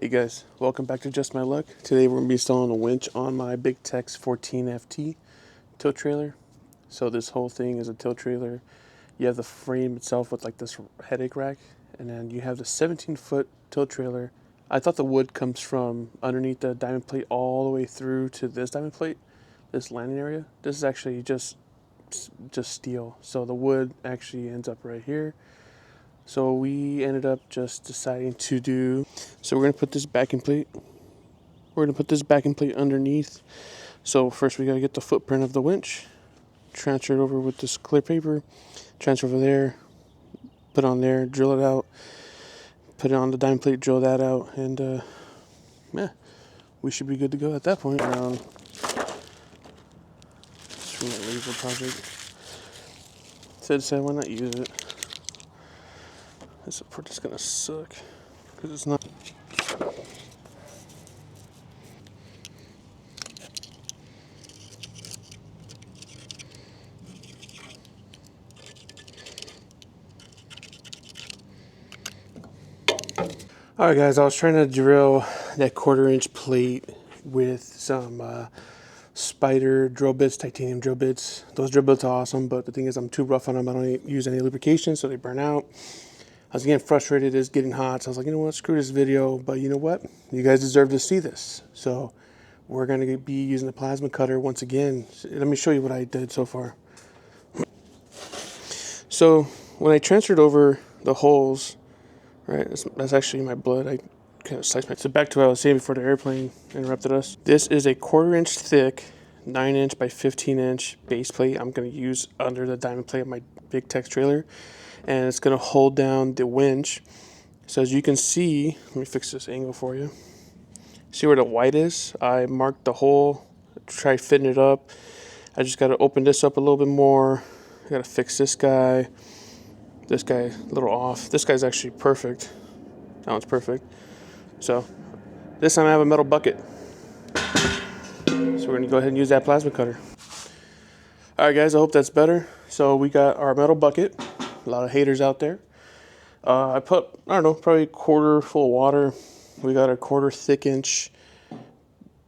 Hey guys, welcome back to Just My Luck. Today we're going to be installing a winch on my Bigtex 14FT tilt trailer. So this whole thing is a tilt trailer. You have the frame itself with like this headache rack, and then you have the 17-foot tilt trailer. I thought the wood comes from underneath the diamond plate all the way through to this diamond plate, this landing area. This is actually just steel. So the wood actually ends up right here. So we ended up just deciding to do, so we're going to put this backing plate. We're going to put this backing plate underneath. So first we got to get the footprint of the winch, transfer it over with this clear paper, transfer over there, put on there, drill it out, put it on the diamond plate, drill that out, and yeah, we should be good to go at that point. It's from that laser project. Said why not use it? This support is going to suck because it's not. Alright guys, I was trying to drill that 1/4-inch plate with some spider drill bits, titanium drill bits. Those drill bits are awesome, but the thing is I'm too rough on them. I don't use any lubrication, so they burn out. I was getting frustrated, it's getting hot, so I was like, you know what, screw this video, but you know what? You guys deserve to see this. So we're going to be using the plasma cutter once again. Let me show you what I did so far. So when I transferred over the holes, right, that's actually my blood. I kind of sliced my. So back to what I was saying before the airplane interrupted us. This is a 1/4-inch thick, 9-inch by 15-inch base plate I'm going to use under the diamond plate of my Bigtex trailer, and it's going to hold down the winch. So as you can see, let me fix this angle for you. See where the white is? I marked the hole, try fitting it up. I just got to open this up a little bit more. I got to fix this guy. This guy a little off. This guy's actually perfect. That one's perfect. So this time I have a metal bucket. So we're gonna go ahead and use that plasma cutter. All right guys, I hope that's better. So we got our metal bucket. A lot of haters out there. I put, I don't know, probably a 1/4 full of water. We got a 1/4 thick inch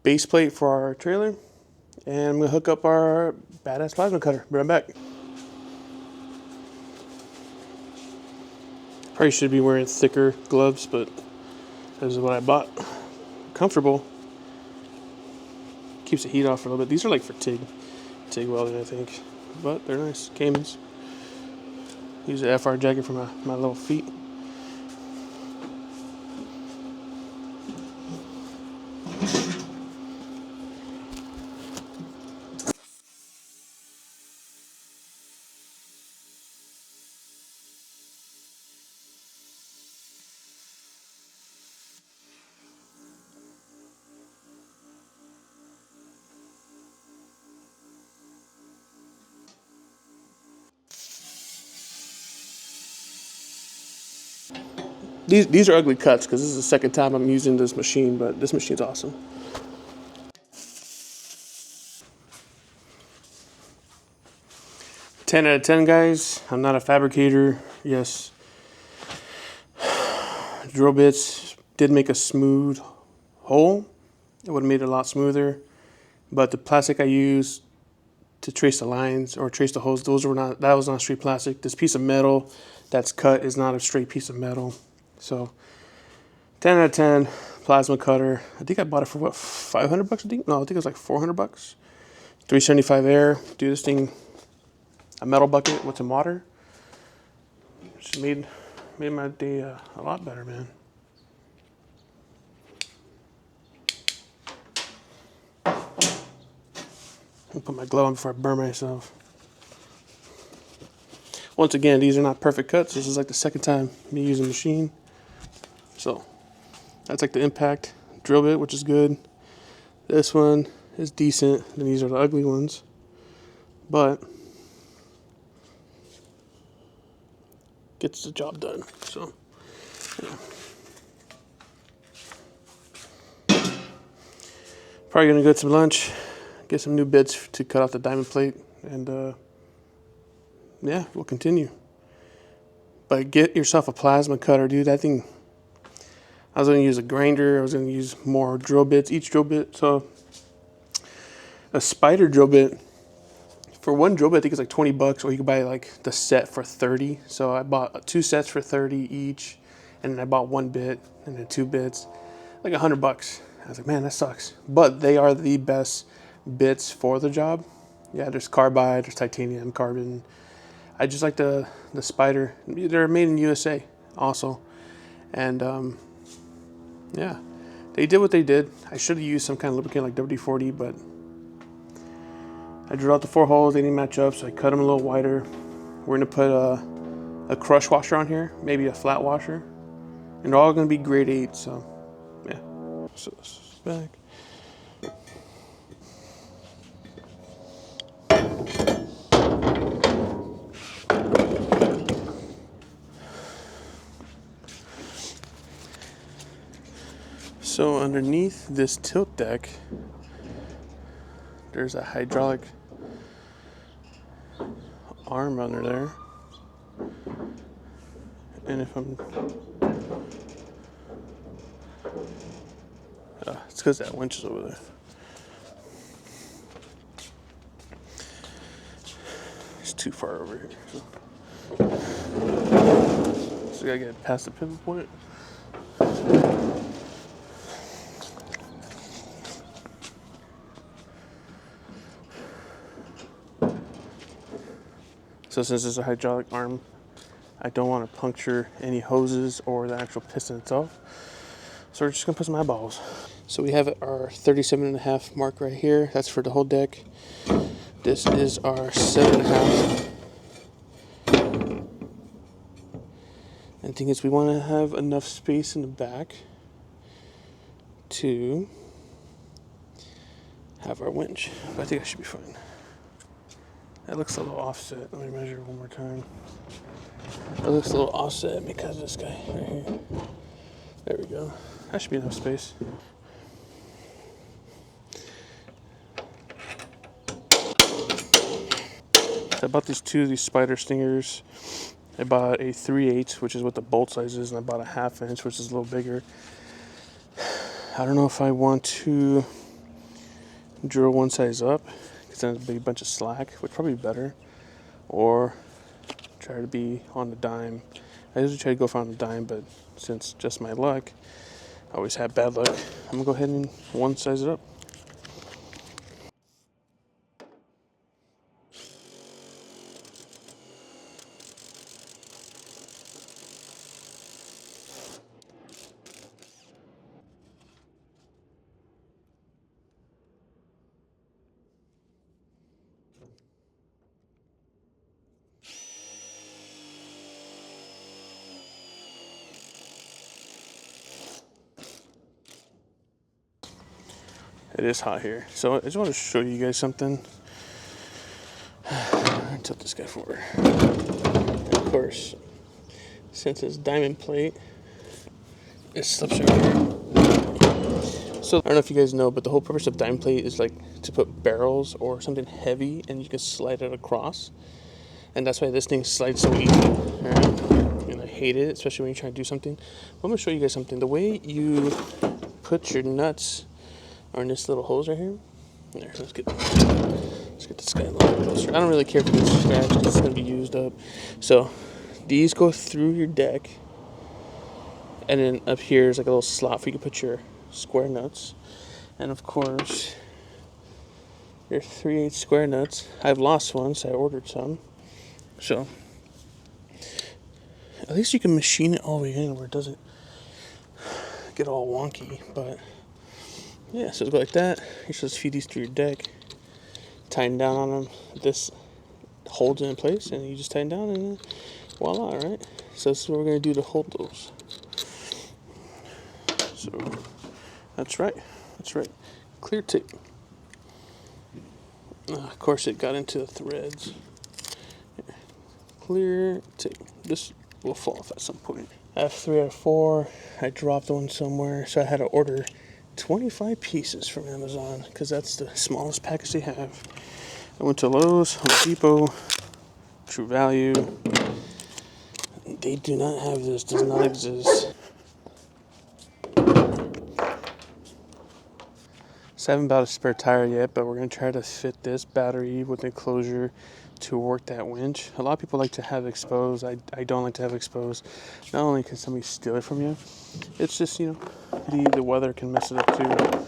base plate for our trailer. And I'm gonna hook up our badass plasma cutter. Be right back. Probably should be wearing thicker gloves, but this is what I bought. Comfortable. Keeps the heat off for a little bit. These are like for TIG welding, I think. But they're nice. Caymans. Use the FR jacket for my little feet. These are ugly cuts because this is the second time I'm using this machine, but this machine's awesome. Ten out of 10, guys. I'm not a fabricator. Yes, drill bits did make a smooth hole. It would have made it a lot smoother, but the plastic I used to trace the lines or trace the holes, that was not straight plastic. This piece of metal that's cut is not a straight piece of metal. So 10 out of 10, plasma cutter. I think I bought it for what, 500 bucks I think? No, I think it was like 400 bucks. 375 air. Do this thing, a metal bucket with some water. Just made my day a lot better, man. I'll put my glove on before I burn myself. Once again, these are not perfect cuts. This is like the second time me using the machine. So that's like the impact drill bit, which is good. This one is decent. And these are the ugly ones. But gets the job done. So yeah. Probably gonna go get some lunch, get some new bits to cut off the diamond plate, and yeah, we'll continue. But get yourself a plasma cutter, dude. That thing, I was going to use a grinder. I was going to use more drill bits, each drill bit. So a spider drill bit, for one drill bit, I think it's like 20 bucks, or you could buy like the set for 30. So I bought 2 sets for 30 each, and then I bought 1 bit and then 2 bits, like 100 bucks. I was like, man, that sucks. But they are the best bits for the job. Yeah, there's carbide, there's titanium, carbon. I just like the spider. They're made in USA also. And yeah, they did what they did. I should have used some kind of lubricant like WD-40, but I drilled out the 4 holes. They didn't match up, so I cut them a little wider. We're gonna put a crush washer on here, maybe a flat washer. And they're all gonna be grade 8, so yeah. So this is back. So underneath this tilt deck, there's a hydraulic arm under there. And if I'm, it's because that winch is over there. It's too far over here. So I gotta get past the pivot point. So since it's a hydraulic arm, I don't want to puncture any hoses or the actual piston itself. So we're just gonna put some eyeballs. So we have our 37.5 mark right here. That's for the whole deck. This is our 7.5. And the thing is, we want to have enough space in the back to have our winch. But I think I should be fine. That looks a little offset. Let me measure one more time. It looks a little offset because of this guy right here. There we go. That should be enough space. I bought these spider stingers. I bought a 3/8, which is what the bolt size is, and I bought a 1/2 inch, which is a little bigger. I don't know if I want to drill one size up, because then it'll be a bunch of slack, which probably be better, or try to be on the dime. I usually try to go for on the dime, but since just my luck, I always have bad luck, I'm gonna go ahead and one size it up. It is hot here. So I just want to show you guys something. Tilt this guy forward. Of course, since it's diamond plate, it slips right here. So I don't know if you guys know, but the whole purpose of diamond plate is like to put barrels or something heavy and you can slide it across. And that's why this thing slides so easy. Right? And I hate it, especially when you're trying to do something. But I'm gonna show you guys something. The way you put your nuts are in this little hose right here. There, let's get this guy a little bit closer. I don't really care if it's scratched because it's gonna be used up. So these go through your deck, and then up here is like a little slot for you to put your square nuts, and of course your 3/8 square nuts. I've lost one, so I ordered some. So at least you can machine it all the way in where it doesn't get all wonky, but. Yeah, so it's go like that. You're supposed to feed these through your deck, tighten down on them. This holds it in place, and you just tighten down, and voila, right? So this is what we're gonna do to hold those. So that's right. Clear tape. Of course, it got into the threads. Clear tape. This will fall off at some point. I have 3 out of 4. I dropped one somewhere, so I had to order 25 pieces from Amazon because that's the smallest package they have. I went to Lowe's, Home Depot, True Value. They do not have this, does not exist. So I haven't bought a spare tire yet, but we're going to try to fit this battery with enclosure to work that winch. A lot of people like to have exposed. I don't like to have exposed. Not only can somebody steal it from you, it's just, you know, the weather can mess it up too.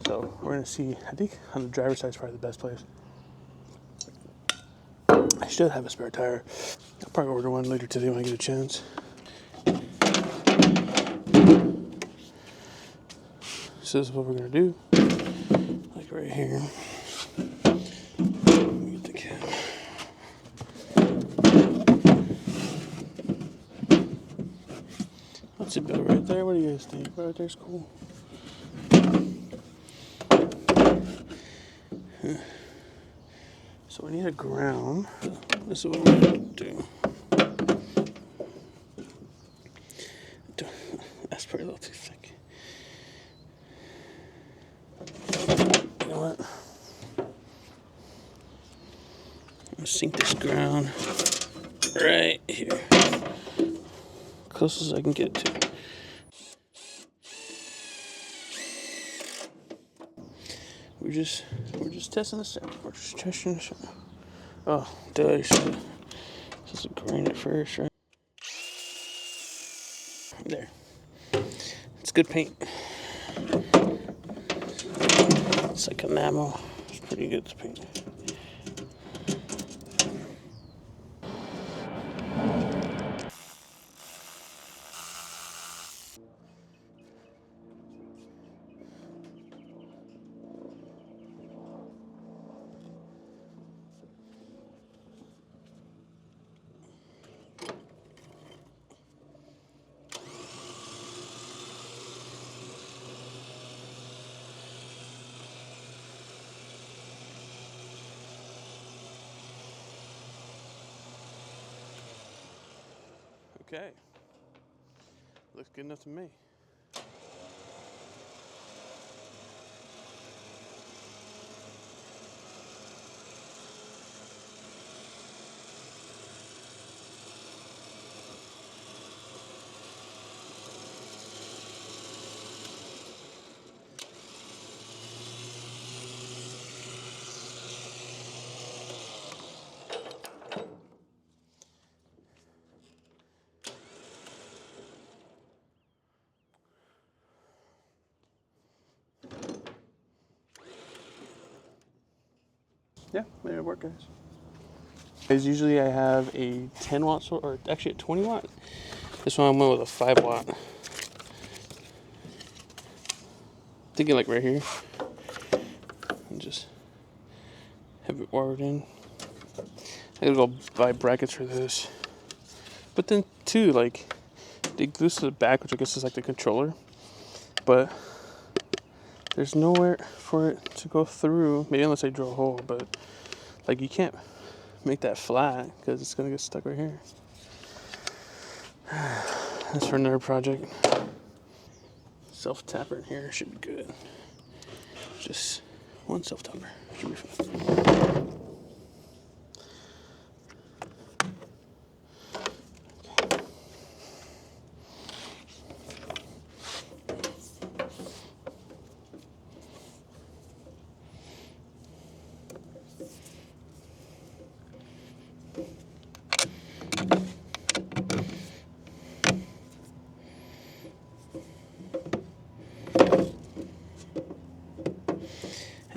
So we're going to see. I think on the driver's side is probably the best place. I should have a spare tire. I'll probably order one later today when I get a chance. So this is what we're going to do. Like right here. Let me get the cap. That's a bit right there. What do you guys think? Right there's cool. So we need a ground. This is what we're going to do. That's probably a little too thick. You know what? I'm going to sink this ground right here. Close as I can get to. We're just testing this out. We're just testing this out. Oh, duh, you should just grind it first, right? There. It's good paint. It's like enamel. It's pretty good to paint. Okay. Looks good enough to me. Yeah, made it work, guys. As usually I have a 10 watt or actually a 20 watt. This one I went with a 5 watt. Thinking like right here. And just have it wired in. I gotta go buy brackets for this. But then too, like they glues to the back, which I guess is like the controller. But there's nowhere for it to go through. Maybe unless I drill a hole, but like you can't make that flat because it's gonna get stuck right here. That's for another project. Self-tapper in here should be good. Just one self-tapper should be fine.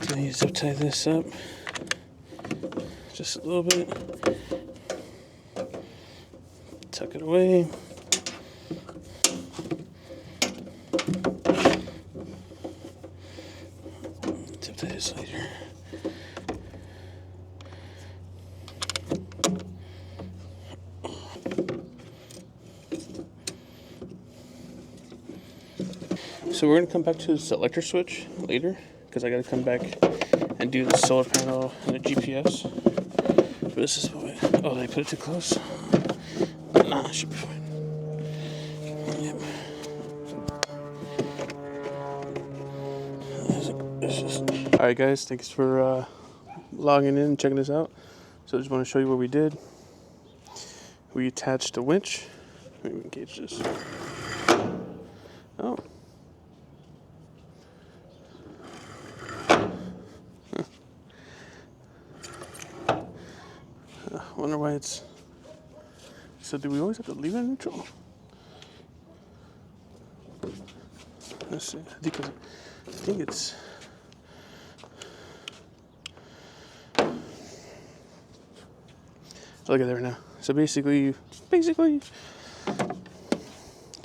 I need to zip tie this up just a little bit. Tuck it away. Zip tie this later. So we're gonna come back to the selector switch later because I gotta come back and do the solar panel and the GPS. But this is what, oh, they put it too close? Nah, it should be fine. Yep. Alright guys, thanks for logging in and checking this out. So I just want to show you what we did. We attached a winch. Let me engage this. Oh. wonder why it's... So do we always have to leave it in neutral? Let's see. I think it's... Look at there now. So basically, just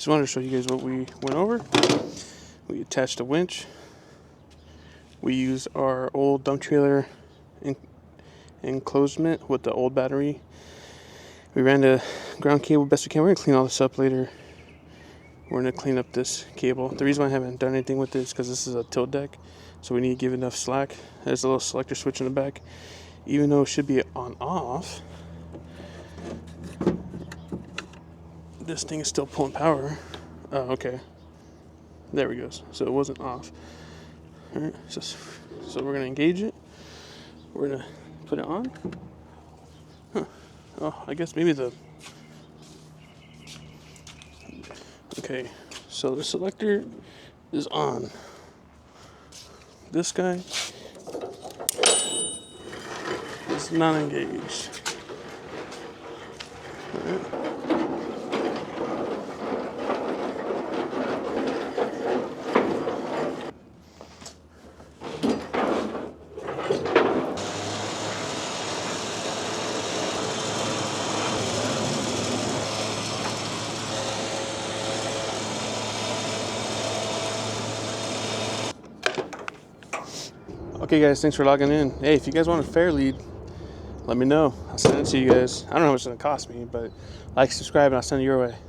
wanted to show you guys what we went over. We attached a winch. We used our old dump trailer enclosement with the old battery. We ran the ground cable best we can. We're gonna clean all this up later. We're gonna clean up this cable. The reason why I haven't done anything with it is because this is a tilt deck, so we need to give enough slack. There's a little selector switch in the back. Even though it should be on off, this thing is still pulling power. Oh, okay. There we go. So it wasn't off. All right. So we're gonna engage it. We're gonna put it on. Huh. Oh, I guess maybe the. Okay. So the selector is on. This guy is not engaged. All right. Okay guys, thanks for logging in. Hey, if you guys want a fair lead, let me know. I'll send it to you guys. I don't know how much it's gonna cost me, but like, subscribe, and I'll send it your way.